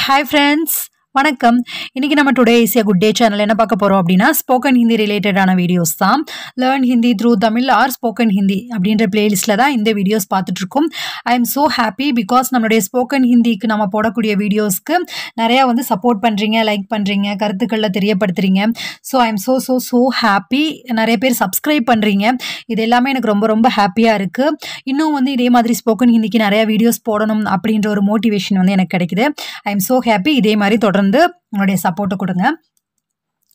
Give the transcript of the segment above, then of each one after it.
Hi friends, வணக்கம். இன்னைக்கு நம்ம today is a good day channel என்ன பார்க்க போறோம் அப்படின்னா ஸ்போக்கன் ஹிந்தி ரிலேட்டடான வீடியோஸ் தான். Learn Hindi through Tamil or spoken Hindi அப்படின்ற பிளேலிஸ்ட்ல தான் இந்த வீடியோஸ் பார்த்துட்டு இருக்கோம். I am so happy because நம்மளுடைய ஸ்போக்கன் ஹிந்திக்கு நம்ம போடக்கூடிய வீடியோஸ்க்கு நிறைய சப்போர்ட் பண்றீங்க, லைக் பண்றீங்க, கருத்துக்களை தெரியப்படுத்துறீங்க. So I am so happy. நிறைய பேர் சப்ஸ்கிரைப் பண்றீங்க. இது எல்லாமே எனக்கு ரொம்ப ரொம்ப ஹாப்பியா இருக்கு. இன்னும் இதே மாதிரி ஸ்போக்கன் ஹிந்திக்கு நிறைய வீடியோஸ் போடணும் அப்படின்ற ஒரு மோட்டிவேஷன் எனக்கு கிடைக்குது. ஐ எம் ஸோ ஹாப்பி. இதே மாதிரி தொடர்ந்து உங்களுடைய சப்போர்ட் கொடுங்க.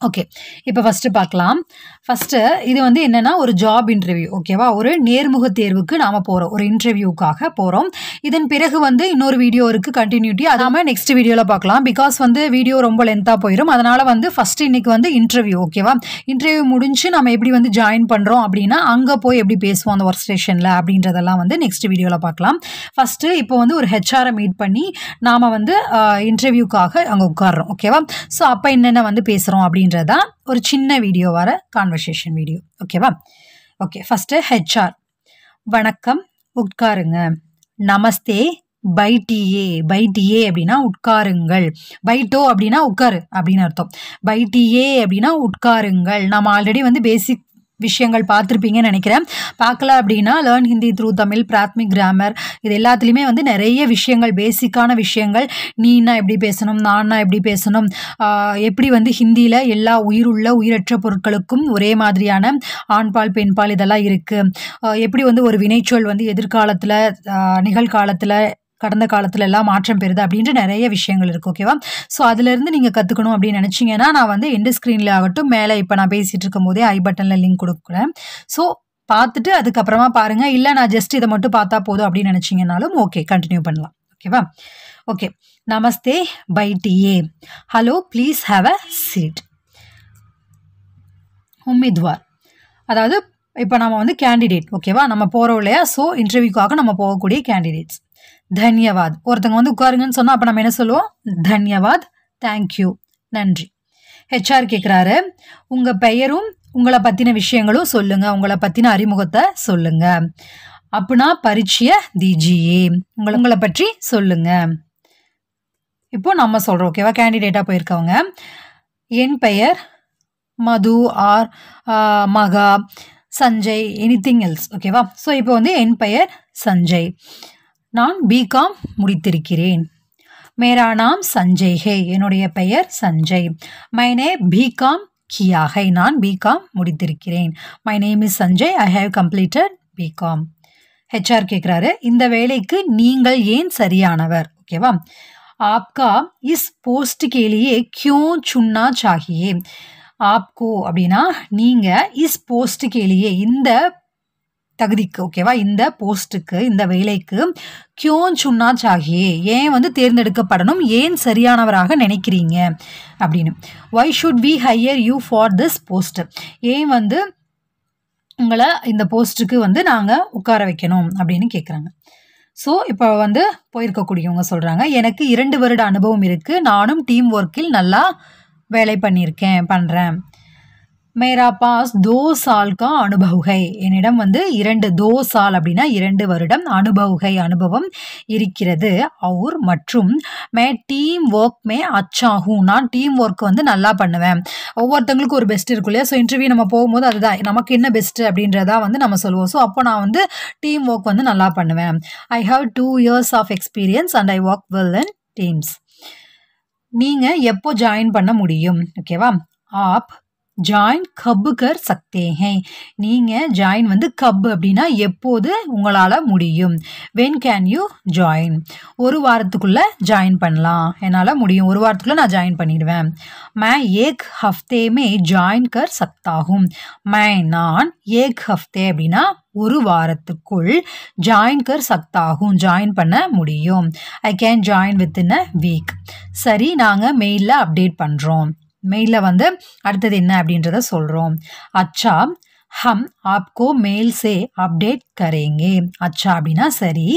ஓகே, இப்போ ஃபர்ஸ்ட் பார்க்கலாம். ஃபர்ஸ்ட் இது என்னன்னா ஒரு ஜாப் இன்டர்வியூ. ஓகேவா, ஒரு நேர்முக தேர்வுக்கு நாம போறோம், ஒரு இன்டர்வியூக்காக போறோம். இதன் பிறகு இன்னொரு வீடியோ இருக்கு கண்டினியூட்டி, அது நாம நெக்ஸ்ட் வீடியோல பார்க்கலாம். பிகாஸ் வீடியோ ரொம்ப லென்த்தா போயிடும். அதனால ஃபர்ஸ்ட் இன்னைக்கு இன்டர்வியூ. ஓகேவா, இன்டர்வியூ முடிஞ்சு நம்ம எப்படி ஜாயின் பண்றோம் அப்படின்னா அங்க போய் எப்படி பேசுவோம் அந்த ஒர்க் ஸ்டேஷன்ல அப்படின்றதெல்லாம் நெக்ஸ்ட் வீடியோல பார்க்கலாம். ஃபர்ஸ்ட் இப்போ ஒரு ஹெச்ஆரை மீட் பண்ணி நாம இன்டர்வியூக்காக அங்க உட்கார்றோம். ஓகேவா, ஸோ அப்ப என்னென்ன பேசுறோம் அப்படின்றதான் ஒரு சின்ன வீடியோ வர கான்வர்சேஷன் வீடியோ. ஓகேவா, ஓகே. First HR. வணக்கம், உட்காருங்க. நமஸ்தே, பைட்டியே. பைட்டியே அப்படின்னா உட்காருங்கள். பைட்டோ அப்படின்னா உட்காரு அப்படின்னு அர்த்தம். பைட்டியே அப்படின்னா உட்காருங்கள். நம்ம ஆல்ரெடி பேசிக் விஷயங்கள் பார்த்துருப்பீங்கன்னு நினைக்கிறேன். பார்க்கல அப்படின்னா learn Hindi through Tamil, Prathmik grammar, இது எல்லாத்துலேயுமே நிறைய விஷயங்கள், பேசிக்கான விஷயங்கள், நீனா எப்படி பேசணும், நான்னா எப்படி பேசணும், எப்படி ஹிந்தியில் எல்லா உயிருள்ள உயிரற்ற பொருட்களுக்கும் ஒரே மாதிரியான ஆண்பால் பெண்பால் இதெல்லாம் இருக்குது. எப்படி ஒரு வினைச்சொல் எதிர்காலத்தில், நிகழ்காலத்தில், கடந்த காலத்துல எல்லாம் மாற்றம் பெறுது அப்படின்ற நிறைய விஷயங்கள் இருக்கு. ஓகேவா, ஸோ அதுல இருந்து நீங்க கத்துக்கணும் அப்படின்னு நினைச்சீங்கன்னா நான் எண்ட் ஸ்கிரீன்ல ஆகட்டும், மேலே இப்போ நான் பேசிட்டு இருக்கும் போதே ஐ பட்டன்ல லிங்க் கொடுக்குறேன். ஸோ பார்த்துட்டு அதுக்கப்புறமா பாருங்க. இல்லை நான் ஜஸ்ட் இதை மட்டும் பார்த்தா போதும் அப்படின்னு நினைச்சீங்கன்னாலும் ஓகே, கண்டினியூ பண்ணலாம். ஓகேவா, ஓகே. நமஸ்தே, பைட்டியே. Hello, please have a seat. உம்மித்வார், அதாவது இப்போ நம்ம கேண்டிடேட். ஓகேவா, நம்ம போறோம் இல்லையா, ஸோ இன்டர்வியூக்காக நம்ம போகக்கூடிய கேண்டிடேட்ஸ். தன்யவாத், ஒருத்தவங்க உட்காருங்கன்னு சொன்னா அப்ப நம்ம என்ன சொல்லுவோம்? தன்யவாத், தேங்க்யூ, நன்றி. ஹெச்ஆர் கேட்குறாரு, உங்க பெயரும் உங்களை பத்தின விஷயங்களும் சொல்லுங்க, உங்களை பத்தின அறிமுகத்தை சொல்லுங்க. அப்படின்னா பரிச்சய தீஜியே, உங்களை பற்றி சொல்லுங்க. இப்போ நம்ம சொல்றோம். ஓகேவா, கேண்டிடேட்டா போயிருக்கவங்க. என் பெயர் மது ஆர் மகா, சஞ்சய், எனிதிங் எல்ஸ். ஓகேவா, ஸோ இப்போ என் பெயர் சஞ்சய், நான் பிகாம் முடித்திருக்கிறேன். மேரா நாம் சஞ்சய் ஹே, என்னுடைய பெயர் சஞ்சய். மைனே பிகாம் கியா ஹை, நான் பிகாம் முடித்திருக்கிறேன். My name is Sanjay, I have completed BCom. HR கேட்குறாரு, இந்த வேலைக்கு நீங்கள் ஏன் சரியானவர்? ஓகேவா, ஆப்கா இஸ் போஸ்ட் கே லியே கியூ சுன்னா சாஹியே. ஆப்கோ அப்படின்னா நீங்க, இஸ் போஸ்ட் கே லியே இந்த தகுதிக்கு, ஓகேவா, இந்த போஸ்ட்டுக்கு, இந்த வேலைக்கு கியோன் சுன்னா சாகியே ஏன் தேர்ந்தெடுக்கப்படணும், ஏன் சரியானவராக நினைக்கிறீங்க அப்படின்னு. Why should we hire you for this post, ஏன் உங்களை இந்த போஸ்ட்டுக்கு நாங்கள் உட்கார வைக்கணும் அப்படின்னு கேட்குறாங்க. ஸோ இப்போ போயிருக்கக்கூடியவங்க சொல்கிறாங்க, எனக்கு 2 வருட அனுபவம் இருக்குது, நானும் டீம் ஒர்க்கில் நல்லா வேலை பண்ணுறேன். மேரா பாஸ் 2 साल का अनुभव है, என்னிடம் 2 साल அப்படின்னா 2 வருடம், அனுபவம் இருக்கிறது. और மற்றும் मैं டீம் ஒர்க் மே अच्छा हूँ, நான் டீம் ஒர்க் நல்லா பண்ணுவேன். ஒவ்வொருத்தவங்களுக்கும் ஒரு பெஸ்ட் இருக்கும் இல்லையா, ஸோ இன்டர்வியூ நம்ம போகும்போது அதுதான் நமக்கு என்ன பெஸ்ட் அப்படின்றதா நம்ம சொல்லுவோம். ஸோ அப்போ நான் டீம் ஒர்க் நல்லா பண்ணுவேன். I have 2 years of experience and I work well in teams. நீங்கள் எப்போ ஜாயின் பண்ண முடியும்? ஓகேவா, ஆப் ஜாயின் கப் கர் சக்தே ஹே, நீங்க ஜாயின் கப் அப்படின்னா எப்போது உங்களால முடியும். வென் கேன் யூ ஜாயின், ஒரு வாரத்துக்குள்ள ஜாயின் பண்ணலாம், என்னால முடியும், ஒரு வாரத்துக்குள்ள நான் ஜாயின் பண்ணிடுவேன். மை ஏக் ஹஃப்தே மே ஜாயின் கர் சக்தா ஹூம். மை நான், ஏக் ஹஃப்தே அப்படின்னா ஒரு வாரத்துக்குள், ஜாயின் கர் சக்தா ஹூம் ஜாயின் பண்ண முடியும். ஐ can join within a week. சரி, நாங்கள் மெயிலில் அப்டேட் பண்ணுறோம். மெயிலில் அடுத்தது என்ன அப்படின்றத சொல்கிறோம். அச்சா, ஹம் ஆப்கோ மெயில் சே அப்டேட் கரேங்கே. அச்சா அப்படின்னா சரி,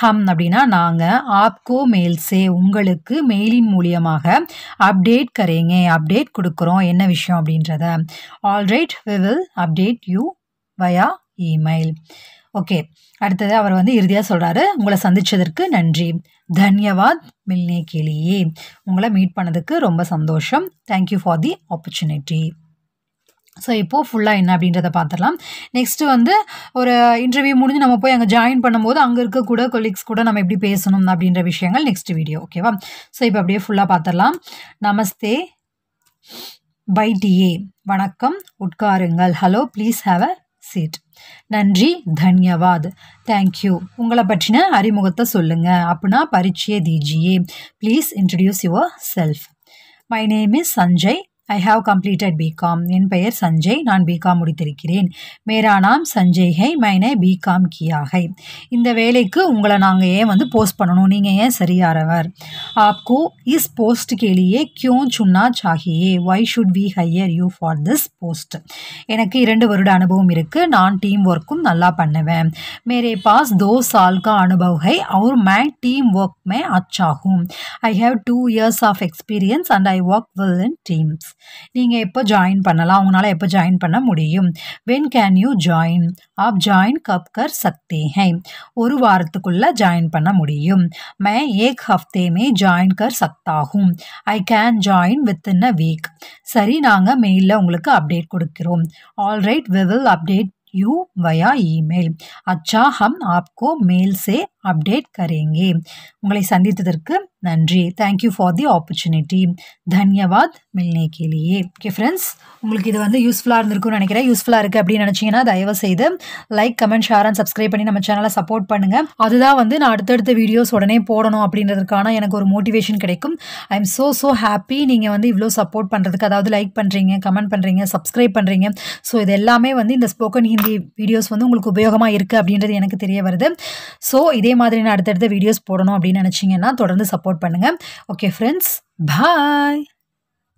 ஹம் அப்படின்னா நாங்கள், ஆப்கோ மெயில் சே உங்களுக்கு மெயிலின் மூலியமாக, அப்டேட் கரேங்கே அப்டேட் கொடுக்குறோம் என்ன விஷயம் அப்படின்றத. Alright, we will update you via email. Okay, அடுத்தது அவர் வந்து இறுதியாக சொல்கிறாரு, உங்களை சந்தித்ததற்கு நன்றி. தன்யவாத் மில்னே கே லியே. உங்களை மீட் பண்ணதுக்கு ரொம்ப சந்தோஷம். Thank you for the opportunity. So இப்போது ஃபுல்லாக என்ன அப்படின்றத பார்த்துடலாம். நெக்ஸ்ட்டு வந்து ஒரு இன்டர்வியூ முடிஞ்சு நம்ம போய் அங்கே ஜாயின் பண்ணும்போது அங்கே இருக்கக்கூட கொலீக்ஸ் கூட நம்ம எப்படி பேசணும் அப்படின்ற விஷயங்கள் நெக்ஸ்ட் வீடியோ. ஓகேவா? ஸோ இப்போ அப்படியே ஃபுல்லாக பார்த்துடலாம். நமஸ்தே, பைட்டியே, வணக்கம், உட்காருங்கள். Hello, please have a seat. நன்றி, தன்யவாத், தேங்க்யூ. உங்களை பற்றின அறிமுகத்தை சொல்லுங்கள் அப்படின்னா பரிச்சய தீஜியே. Please introduce yourself. My name is Sanjay. I have completed BCom. என் பெயர் சஞ்சய், நான் பிகாம் முடித்திருக்கிறேன். மேரா நாம் சஞ்சய் ஹை, மைனே பிகாம் கியா ஹை. இந்த வேலைக்கு உங்களை நாங்கள் ஏன் வந்து போஸ்ட் பண்ணணும், நீங்கள் ஏன் சரியானவர். ஆப்கோ இஸ் போஸ்ட் கே லியே क्यों चुनना चाहिए, why should we hire you for this post. எனக்கு 2 வருட அனுபவம் இருக்குது, நான் டீம் ஒர்க்கும் நல்லா பண்ணுவேன். मेरे पास 2 साल का अनुभव है और मैं टीम वर्क में अच्छा हूँ. I have 2 years of experience and I work well in teams. நீங்கள் எப்போ ஜாயின் பண்ணலாம், உங்களால் எப்போ ஜாயின் பண்ண முடியும். When can you join. ஆப் ஜாயின் கப் கர் சக்தே ஹை. ஒரு வாரத்துக்குள்ளே ஜாயின் பண்ண முடியும். மை ஏக் ஹஃப்தே மே ஜாயின் கர் சக்தா ஹூம். I can join within a week. சரி, நாங்கள் மெயிலில் உங்களுக்கு அப்டேட் கொடுக்கிறோம். Alright, we will update you via email. अच्छा, हम आपको मेल से अपडेट करेंगे. உங்களை சந்தித்ததற்கு நன்றி. Thank you for the opportunity. தன்யவாத் மில்னே கே லியே. ஓகே ஃப்ரெண்ட்ஸ், உங்களுக்கு இது வந்து யூஸ்ஃபுல்லாக இருந்திருக்கும்னு நினைக்கிறேன். யூஸ்ஃபுல்லாக இருக்குது அப்படின்னு நினச்சிங்கன்னா தயவு செய்து like, comment, share and subscribe பண்ணி நம்ம சேனலை சப்போர்ட் பண்ணுங்கள். அதுதான் வந்து நான் அடுத்தடுத்த வீடியோஸ் உடனே போடணும் அப்படின்றதுக்கான எனக்கு ஒரு மோட்டிவேஷன் கிடைக்கும். ஐ எம் ஸோ ஹாப்பி நீங்கள் வந்து இவ்வளோ சப்போர்ட் பண்ணுறதுக்கு. அதாவது லைக் பண்ணுறீங்க, கமெண்ட் பண்ணுறீங்க, சப்ஸ்கிரைப் பண்ணுறீங்க. ஸோ இது எல்லாமே வந்து இந்த ஸ்போக்கன் ஹிந்தி வீடியோஸ் வந்து உங்களுக்கு உபயோகமாக இருக்குது அப்படின்றது எனக்கு தெரிய வருது. ஸோ இதே மாதிரி நான் அடுத்தடுத்த வீடியோஸ் போடணும் அப்படின்னு நினச்சிங்கன்னா தொடர்ந்து சப்போர்ட் பண்ணுங்கள். ஓகே ஃப்ரெண்ட்ஸ், பாய்.